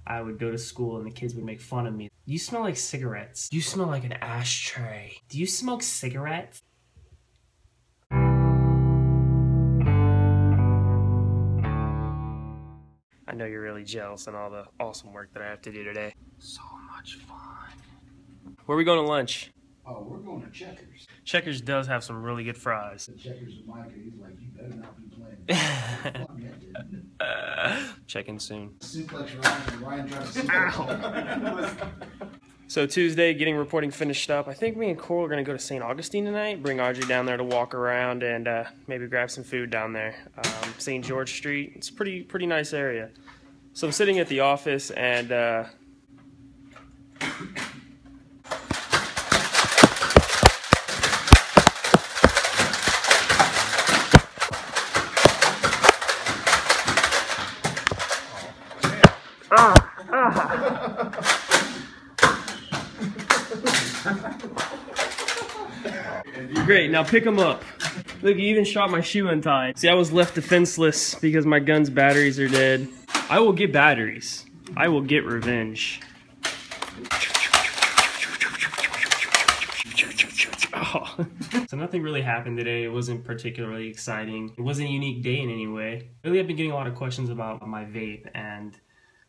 I would go to school and the kids would make fun of me. You smell like cigarettes. You smell like an ashtray. Do you smoke cigarettes? I know you're really jealous on all the awesome work that I have to do today. So much fun. Where are we going to lunch? Oh, we're going to Checkers. Checkers does have some really good fries. Checkers with Mike, he's like, you better not be playing. Check-in soon. Suplex Ryan trying to suplex. So Tuesday, getting reporting finished up. I think me and Cole are going to go to St. Augustine tonight. Bring Audrey down there to walk around and maybe grab some food down there. St. George Street. It's a pretty nice area. So I'm sitting at the office and Great, now pick them up. Look, you even shot my shoe untied. See, I was left defenseless because my gun's batteries are dead. I will get batteries. I will get revenge. Oh. So nothing really happened today. It wasn't particularly exciting. It wasn't a unique day in any way. Really, I've been getting a lot of questions about my vape and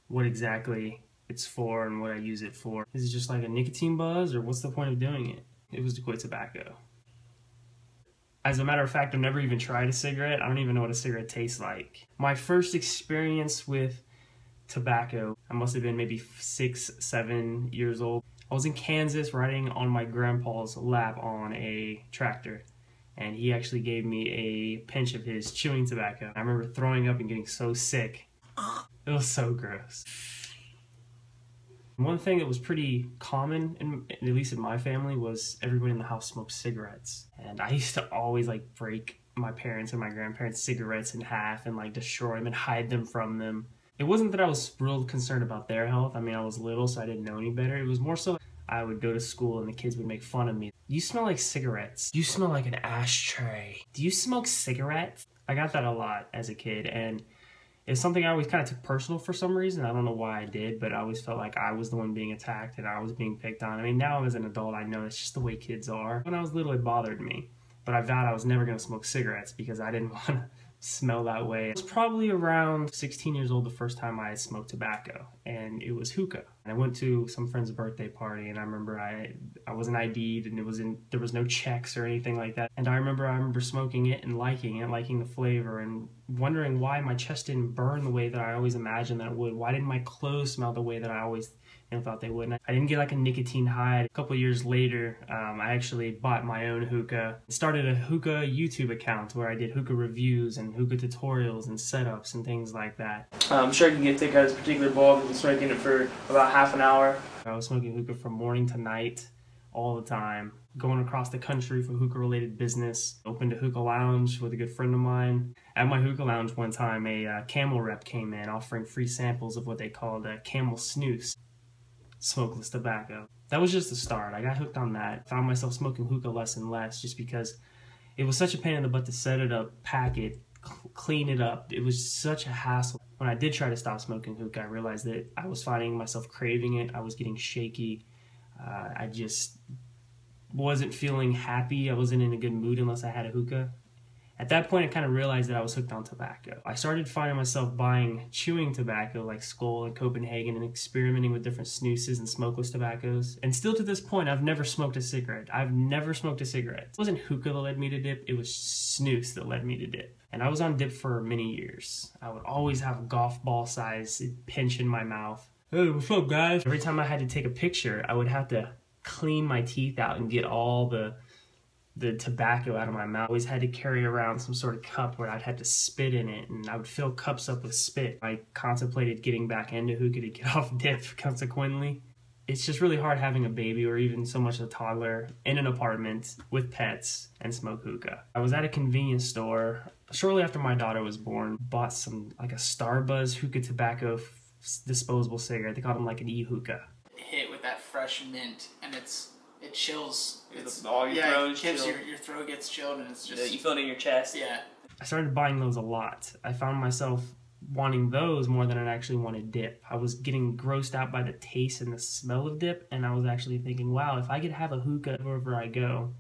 what exactly it's for and what I use it for. Is it just like a nicotine buzz, or what's the point of doing it? It was to quit tobacco. As a matter of fact, I've never even tried a cigarette. I don't even know what a cigarette tastes like. My first experience with tobacco, I must have been maybe 6, 7 years old. I was in Kansas riding on my grandpa's lap on a tractor, and he actually gave me a pinch of his chewing tobacco. I remember throwing up and getting so sick. It was so gross. One thing that was pretty common, at least in my family, was everybody in the house smoked cigarettes. And I used to always like break my parents' and my grandparents' cigarettes in half and like destroy them and hide them from them. It wasn't that I was real concerned about their health. I mean, I was little, so I didn't know any better. It was more so I would go to school and the kids would make fun of me. You smell like cigarettes. You smell like an ashtray. Do you smoke cigarettes? I got that a lot as a kid, and it's something I always kind of took personal for some reason. I don't know why I did, but I always felt like I was the one being attacked and I was being picked on. I mean, now as an adult, I know it's just the way kids are. When I was little, it bothered me. But I vowed I was never going to smoke cigarettes because I didn't want to smell that way. I was probably around 16 years old the first time I smoked tobacco, and it was hookah. And I went to some friend's birthday party, and I remember I wasn't ID'd, and there was no checks or anything like that. And I remember smoking it and liking the flavor, and wondering why my chest didn't burn the way that I always imagined that it would. Why didn't my clothes smell the way that I always thought they would? And I didn't get like a nicotine high. A couple years later, I actually bought my own hookah. Started a hookah YouTube account where I did hookah reviews and hookah tutorials and setups and things like that. I'm sure I can get thick out of this particular bulb. I've been smoking it for about half an hour. I was smoking hookah from morning to night, all the time. Going across the country for hookah-related business. Opened a hookah lounge with a good friend of mine. At my hookah lounge one time, a Camel rep came in offering free samples of what they called Camel snus, smokeless tobacco. That was just the start. I got hooked on that. Found myself smoking hookah less and less just because it was such a pain in the butt to set it up, pack it, clean it up. It was such a hassle. When I did try to stop smoking hookah, I realized that I was finding myself craving it. I was getting shaky. I just wasn't feeling happy. I wasn't in a good mood unless I had a hookah. At that point, I kind of realized that I was hooked on tobacco. I started finding myself buying chewing tobacco like Skoal and Copenhagen and experimenting with different snoozes and smokeless tobaccos. And still to this point, I've never smoked a cigarette. I've never smoked a cigarette. It wasn't hookah that led me to dip, it was snus that led me to dip. And I was on dip for many years. I would always have a golf ball size pinch in my mouth. Hey, what's up, guys? Every time I had to take a picture, I would have to clean my teeth out and get all the tobacco out of my mouth. I always had to carry around some sort of cup where I'd have to spit in it, and I would fill cups up with spit. I contemplated getting back into hookah to get off dip, consequently. It's just really hard having a baby or even so much a toddler in an apartment with pets and smoke hookah. I was at a convenience store shortly after my daughter was born, bought some like a Starbuzz hookah tobacco disposable cigarette. They call them like an e-hookah. Hit with that fresh mint, and it chills. All your throat your throat gets chilled, and it's just you feel it in your chest. Yeah. I started buying those a lot. I found myself wanting those more than I actually wanted dip. I was getting grossed out by the taste and the smell of dip, and I was actually thinking, wow, if I could have a hookah wherever I go,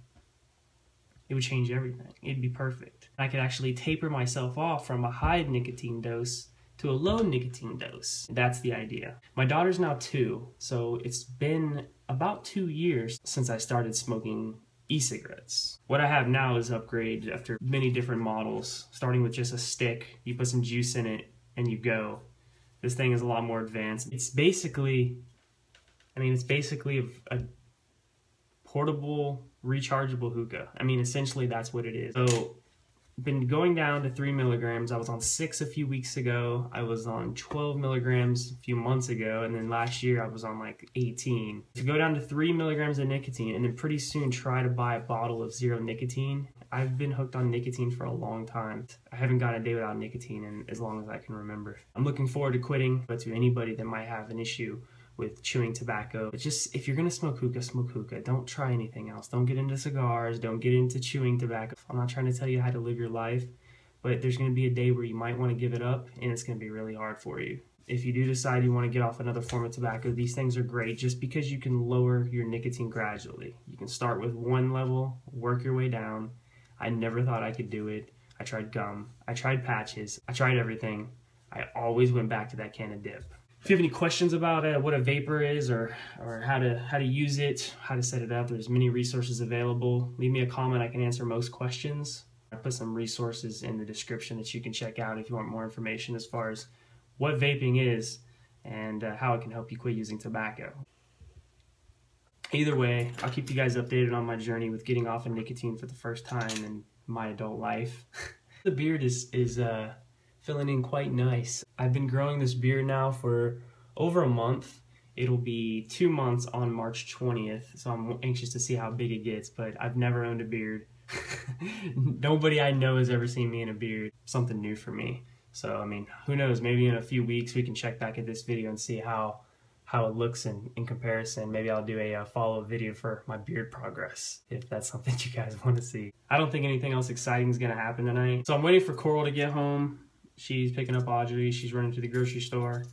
it would change everything. It'd be perfect. I could actually taper myself off from a high nicotine dose to a low nicotine dose. That's the idea. My daughter's now 2, so it's been about 2 years since I started smoking e-cigarettes. What I have now is upgraded after many different models, starting with just a stick. You put some juice in it and you go. This thing is a lot more advanced. It's basically, a portable, rechargeable hookah. I mean, essentially that's what it is. So, been going down to 3 milligrams. I was on 6 a few weeks ago. I was on 12 milligrams a few months ago. And then last year I was on like 18. To go down to 3 milligrams of nicotine and then pretty soon try to buy a bottle of 0 nicotine. I've been hooked on nicotine for a long time. I haven't gone a day without nicotine in as long as I can remember. I'm looking forward to quitting, but to anybody that might have an issue with chewing tobacco, it's just, if you're gonna smoke hookah, smoke hookah. Don't try anything else. Don't get into cigars. Don't get into chewing tobacco. I'm not trying to tell you how to live your life, but there's gonna be a day where you might want to give it up, and it's gonna be really hard for you. If you do decide you want to get off another form of tobacco, these things are great just because you can lower your nicotine gradually. You can start with one level, work your way down. I never thought I could do it. I tried gum. I tried patches. I tried everything. I always went back to that can of dip. If you have any questions about what a vapor is or how to use it, how to set it up, there's many resources available. Leave me a comment. I can answer most questions. I put some resources in the description that you can check out if you want more information as far as what vaping is and how it can help you quit using tobacco. Either way, I'll keep you guys updated on my journey with getting off of nicotine for the first time in my adult life. The beard is filling in quite nice. I've been growing this beard now for over a month. It'll be 2 months on March 20th, so I'm anxious to see how big it gets, but I've never owned a beard. Nobody I know has ever seen me in a beard. Something new for me. So, I mean, who knows, maybe in a few weeks we can check back at this video and see how it looks in comparison. Maybe I'll do a follow-up video for my beard progress, if that's something you guys want to see. I don't think anything else exciting is going to happen tonight. So I'm waiting for Coral to get home. She's picking up Audrey, she's running to the grocery store,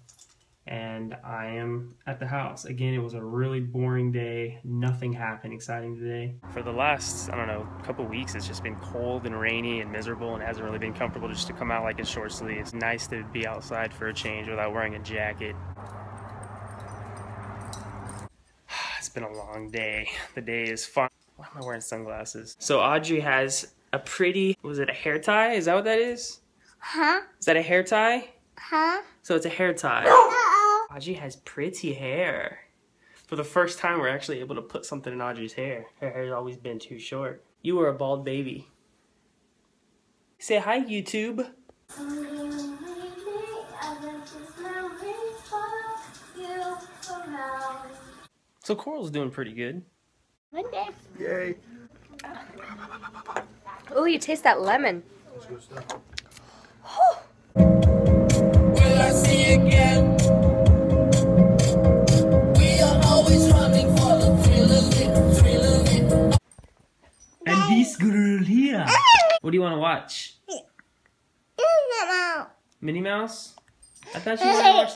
and I am at the house. Again, it was a really boring day. Nothing happened exciting today. For the last, I don't know, couple weeks, it's just been cold and rainy and miserable, and it hasn't really been comfortable just to come out like in short sleeves. It's nice to be outside for a change without wearing a jacket. It's been a long day. The day is fun. Why am I wearing sunglasses? So Audrey has a pretty, was it a hair tie? Is that what that is? Huh? Is that a hair tie? Huh? So it's a hair tie. Audrey has pretty hair. For the first time, we're actually able to put something in Audrey's hair. Her hair's always been too short. You were a bald baby. Say hi, YouTube. So Coral's doing pretty good. Monday. Yay. Oh, you taste that lemon. That's good stuff. Will I see again? We are always running for the thrill of it. And this girl here. What do you want to watch? Minnie Mouse? I thought you wanted to watch